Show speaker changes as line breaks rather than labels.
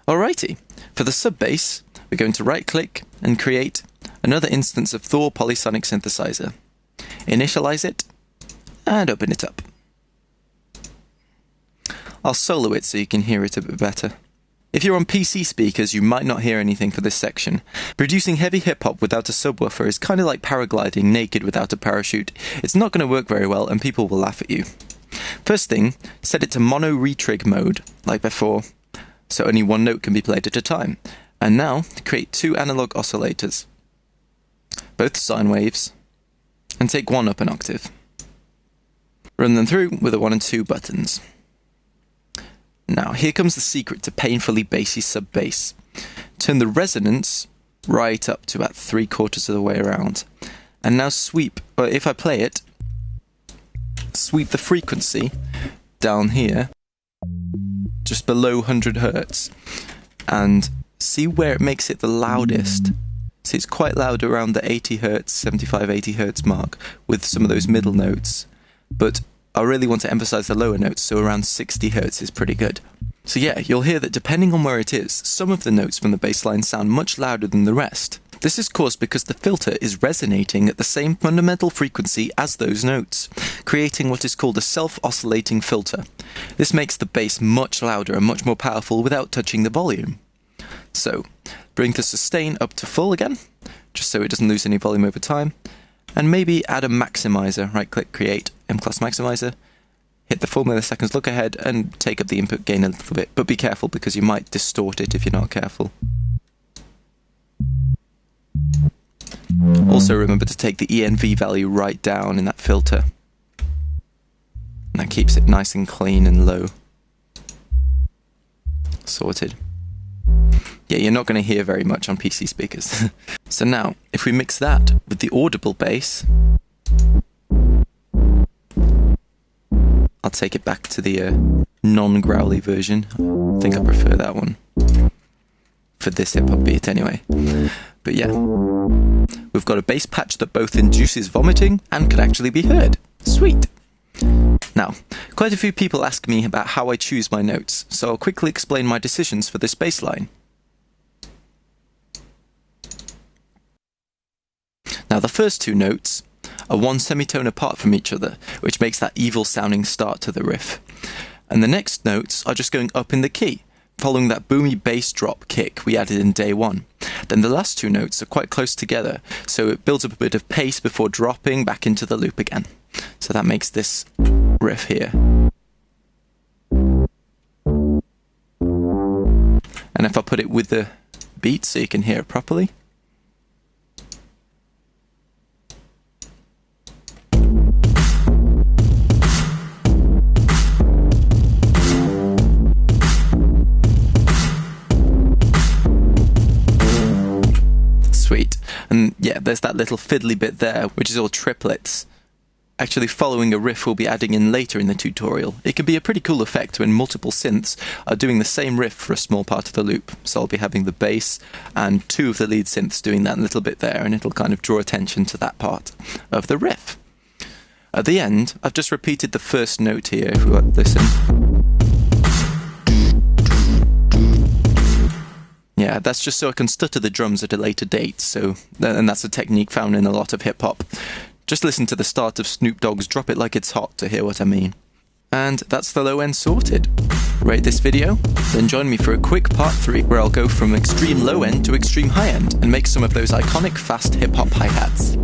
Alrighty, for the sub-bass, we're going to right-click and create another instance of Thor Polysonic Synthesizer. Initialize it, and open it up. I'll solo it so you can hear it a bit better. If you're on PC speakers, you might not hear anything for this section. Producing heavy hip-hop without a subwoofer is kind of like paragliding naked without a parachute. It's not going to work very well and people will laugh at you. First thing, set it to mono retrig mode, like before, so only one note can be played at a time. And now, create two analog oscillators, both sine waves, and take one up an octave. Run them through with the 1 and 2 buttons. Now, here comes the secret to painfully bassy sub-bass. Turn the resonance right up to about 3/4 of the way around. And now sweep, or if I play it, sweep the frequency down here, just below 100 Hz, and see where it makes it the loudest. See, it's quite loud around the 80 Hz, 75, 80 Hz mark, with some of those middle notes. But I really want to emphasize the lower notes, so around 60 Hz is pretty good. So yeah, you'll hear that depending on where it is, some of the notes from the bass line sound much louder than the rest. This is caused because the filter is resonating at the same fundamental frequency as those notes, creating what is called a self-oscillating filter. This makes the bass much louder and much more powerful without touching the volume. So, bring the sustain up to full again, just so it doesn't lose any volume over time. And maybe add a maximizer, right-click, create, M-class maximizer, hit the 4 milliseconds look ahead, and take up the input gain a little bit, but be careful because you might distort it if you're not careful. Also remember to take the ENV value right down in that filter. And that keeps it nice and clean and low. Sorted. Yeah, you're not going to hear very much on PC speakers. So now, if we mix that with the audible bass, I'll take it back to the non-growly version. I think I prefer that one. For this hip-hop beat anyway. But yeah, we've got a bass patch that both induces vomiting and can actually be heard. Sweet! Now, quite a few people ask me about how I choose my notes, so I'll quickly explain my decisions for this bass line. Now, the first two notes are one semitone apart from each other, which makes that evil-sounding start to the riff. And the next notes are just going up in the key, following that boomy bass drop kick we added in day one. Then the last two notes are quite close together, so it builds up a bit of pace before dropping back into the loop again. So that makes this riff here. And if I put it with the beat so you can hear it properly. Sweet. And yeah, there's that little fiddly bit there, which is all triplets. Actually following a riff we'll be adding in later in the tutorial. It can be a pretty cool effect when multiple synths are doing the same riff for a small part of the loop. So I'll be having the bass and two of the lead synths doing that little bit there, and it'll kind of draw attention to that part of the riff. At the end, I've just repeated the first note here, if we listen. Yeah, that's just so I can stutter the drums at a later date, and that's a technique found in a lot of hip-hop. Just listen to the start of Snoop Dogg's Drop It Like It's Hot to hear what I mean. And that's the low end sorted. Rate this video, then join me for a quick part 3 where I'll go from extreme low end to extreme high end and make some of those iconic fast hip-hop hi-hats.